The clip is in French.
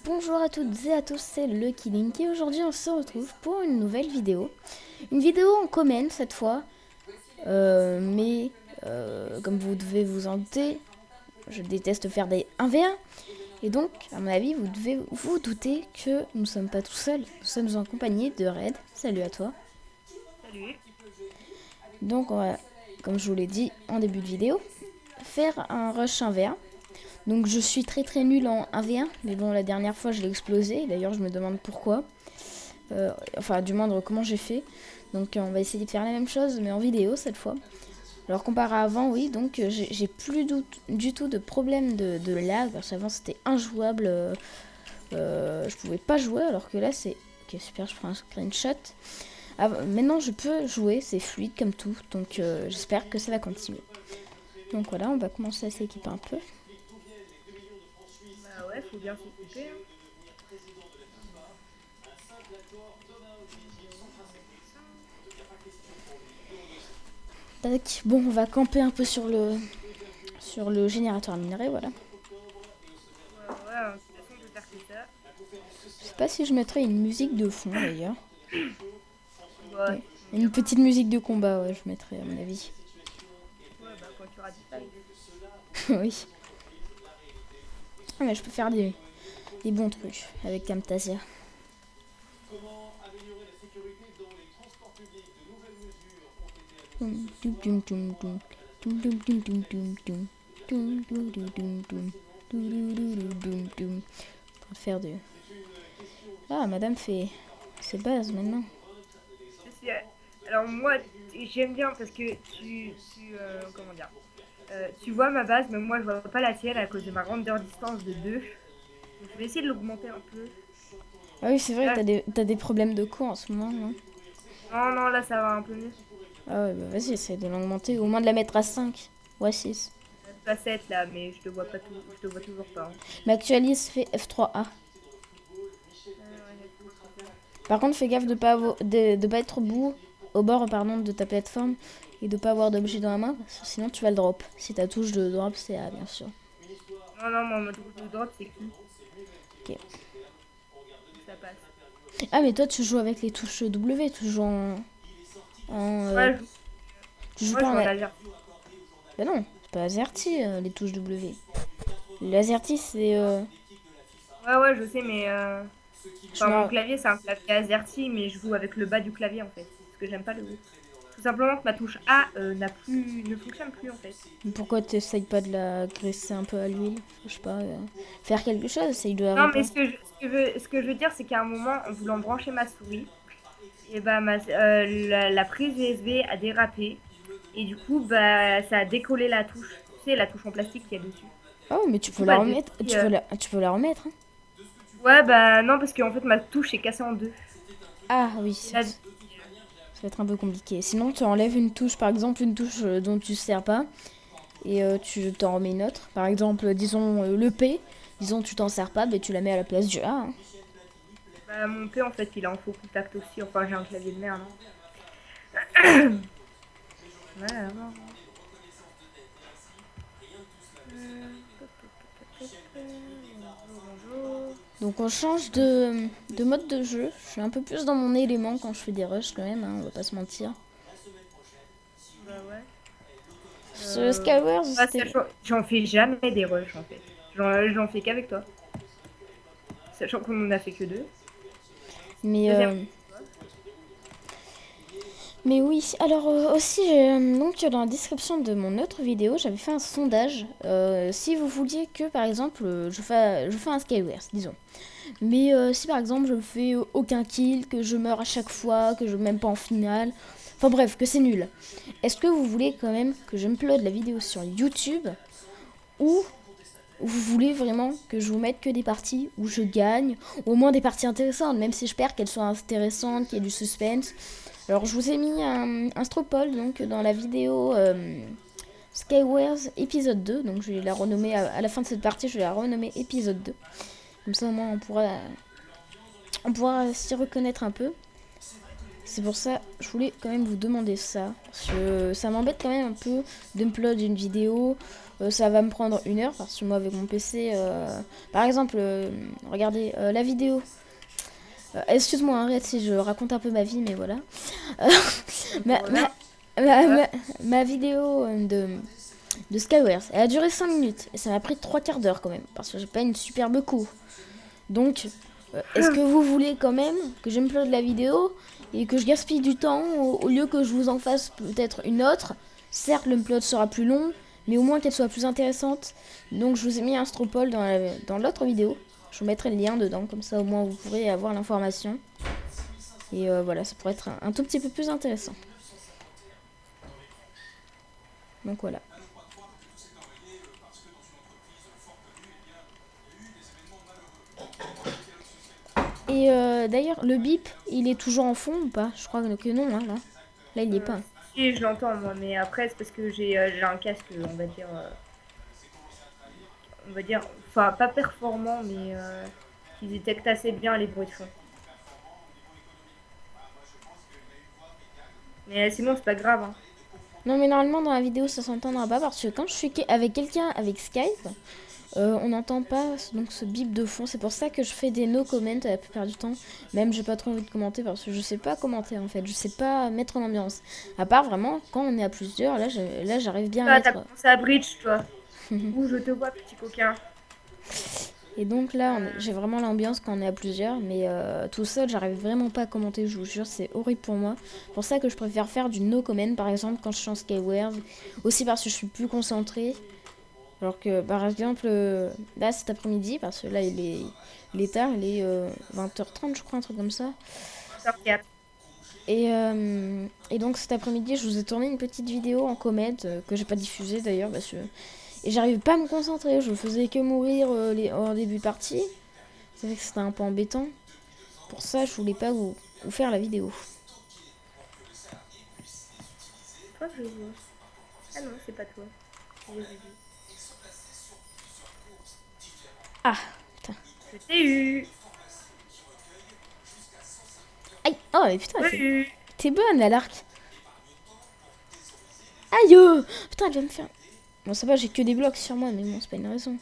bonjour à toutes et à tous, c'est Lucky Link et aujourd'hui on se retrouve pour une nouvelle vidéo. Une vidéo en common cette fois, mais comme vous devez vous en douter, je déteste faire des 1v1. Et donc, à mon avis, vous devez vous douter que nous ne sommes pas tout seuls, nous sommes en compagnie de Red. Salut à toi. Salut. Donc on va, comme je vous l'ai dit en début de vidéo, faire un rush 1v1. Donc je suis très nul en 1v1, mais bon, la dernière fois je l'ai explosé, d'ailleurs je me demande pourquoi. Enfin, du moins comment j'ai fait. Donc on va essayer de faire la même chose, mais en vidéo cette fois. Alors comparé à avant, oui, donc j'ai plus du tout de problème de lag, parce qu'avant c'était injouable, je pouvais pas jouer, alors que là c'est... Ok, super, je prends un screenshot. Maintenant je peux jouer, c'est fluide comme tout, donc j'espère que ça va continuer. Donc voilà, on va commencer à s'équiper un peu. Bah ouais, faut bien s'occuper. Hein. Tac. Bon, on va camper un peu sur le générateur à minerai, voilà. Ouais, de toute façon, je vais faire que ça. Je sais pas si je mettrais une musique de fond d'ailleurs. Ouais, Ouais. on Une verra. petite musique de combat, ouais, je mettrais à mon avis. Ouais, bah quand tu auras dit ça. Oui. Ah, mais je peux faire des bons trucs avec Camtasia. Faire de... Ah, madame fait ses bases maintenant. Alors moi, j'aime bien parce que comment dire, tu vois ma base, mais moi je vois pas la tienne à cause de ma render distance de 2. Donc je vais essayer de l'augmenter un peu. Ah oui, c'est vrai, Là, t'as des problèmes de co en ce moment, non? non, là ça va un peu mieux. Ah ouais, bah vas-y, essaye de l'augmenter, au moins de la mettre à 5 ou à 6. Pas 7 là, mais je te vois pas tout, je te vois toujours pas. Hein. Mais actualise, fais F3A. Par contre, fais gaffe de pas être au bord pardon, de ta plateforme et de pas avoir d'objet dans la main, parce que sinon tu vas le drop. Si ta touche de drop, c'est A, bien sûr. Non, mon mode de drop c'est Q. Ok. Ça passe. Ah, mais toi, tu joues avec les touches W, tu joues Ouais, tu joues moi pas je en... joue en laser. Bah non, c'est pas AZERTY, les touches W. Le AZERTY, c'est... Ouais, je sais, mais Je enfin, mon me... clavier, c'est un clavier AZERTY, mais je joue avec le bas du clavier en fait. Parce que j'aime pas le haut. Tout simplement que ma touche A ne fonctionne plus en fait. Pourquoi t'essayes pas de la graisser un peu à l'huile? Je sais pas, faire quelque chose, essaye de la Non, mais réparer. ce que je veux dire, c'est qu'à un moment, en voulant brancher ma souris, et bah, la prise USB a dérapé. Et du coup, bah, ça a décollé la touche. Tu sais, la touche en plastique qu'il y a dessus. Ah ouais, mais tu Du peux coup, la bah, remettre, depuis. tu peux la remettre, hein. Ouais, bah, non, parce qu'en fait, ma touche est cassée en deux. Ah oui, Et ça là, va être un peu compliqué. Sinon, tu enlèves une touche, par exemple, une touche dont tu ne sers pas, et tu t'en remets une autre. Par exemple, disons le P, disons tu t'en sers pas, mais tu la mets à la place du A, hein. bah, mon P, en fait, il est en faux contact aussi. Enfin, j'ai un clavier de merde. Hein. Ouais, vraiment. Bonjour. Donc on change de mode de jeu. Je suis un peu plus dans mon élément quand je fais des rushs quand même, hein, on va pas se mentir. Bah ouais. Ce Skywars, c'était... J'en fais jamais des rushs en fait. J'en fais qu'avec toi. Sachant qu'on en a fait que deux. Mais, Deuxième. mais oui, alors aussi, donc dans la description de mon autre vidéo, j'avais fait un sondage. Si vous vouliez que, par exemple, je fais un Skywars, disons. Mais si par exemple je fais aucun kill, que je meurs à chaque fois, que je ne même pas en finale, enfin bref, que c'est nul. Est-ce que vous voulez quand même que j'upload la vidéo sur YouTube ou vous voulez vraiment que je vous mette que des parties où je gagne, ou au moins des parties intéressantes, même si je perds qu'elles soient intéressantes, qu'il y ait du suspense. Alors je vous ai mis un stropole donc dans la vidéo Skywars épisode 2, donc je vais la renommer à la fin de cette partie, je vais la renommer épisode 2. Comme ça au moins on pourra s'y reconnaître un peu. C'est pour ça, je voulais quand même vous demander ça. Parce que ça m'embête quand même un peu d'upload une vidéo. Ça va me prendre 1 heure parce que moi avec mon PC, par exemple, regardez la vidéo. Excuse-moi, arrête si je raconte un peu ma vie, mais voilà. ma, ma, ma vidéo de Skywars, elle a duré 5 minutes et ça m'a pris 3/4 d'heure quand même parce que j'ai pas une superbe cour. Donc, est-ce que vous voulez quand même que j'upload la vidéo et que je gaspille du temps au lieu que je vous en fasse peut-être une autre? Certes, l'upload sera plus long, mais au moins qu'elle soit plus intéressante. Donc, je vous ai mis un stropole dans l'autre vidéo. Je vous mettrai le lien dedans, comme ça au moins vous pourrez avoir l'information. Et voilà, ça pourrait être un tout petit peu plus intéressant. Donc voilà. Et d'ailleurs, le bip, il est toujours en fond ou pas? Je crois que non, hein, là. Là, il n'y est pas. Si, je l'entends moi, mais après c'est parce que j'ai un casque, on va dire, enfin pas performant, mais qui détecte assez bien les bruits de fond. Mais sinon c'est pas grave. Hein. Non, mais normalement, dans la vidéo, ça s'entendra pas parce que quand je suis avec quelqu'un avec Skype, on n'entend pas donc ce bip de fond. C'est pour ça que je fais des no comment la plupart du temps. Même, j'ai pas trop envie de commenter parce que je sais pas commenter en fait. Je sais pas mettre l'ambiance. À part vraiment quand on est à plusieurs, là, j'arrive bien à Ah, t'as mettre. commencé à bridge, toi. Où je te vois, petit coquin. Et donc là, j'ai vraiment l'ambiance quand on est à plusieurs, mais tout seul, j'arrive vraiment pas à commenter, je vous jure, c'est horrible pour moi. C'est pour ça que je préfère faire du no comment, par exemple, quand je suis en Skywars. Aussi parce que je suis plus concentrée. Alors que, par exemple, là, cet après-midi, parce que là, il est tard, il est 20h30, je crois, un truc comme ça. 4. Et donc, cet après-midi, je vous ai tourné une petite vidéo en comment, que j'ai pas diffusée d'ailleurs, parce que... Et j'arrivais pas à me concentrer, je faisais que mourir en début de partie. C'est vrai que c'était un peu embêtant. Pour ça, je voulais pas vous faire la vidéo. Toi, je vois. Ah non, c'est pas toi. Ah, putain. Je t'ai eu. Aïe, oh mais putain, eu. t'es bonne à l'arc. Aïe, putain, elle va me faire... Bon, ça va, j'ai que des blocs sur moi, mais bon, c'est pas une raison.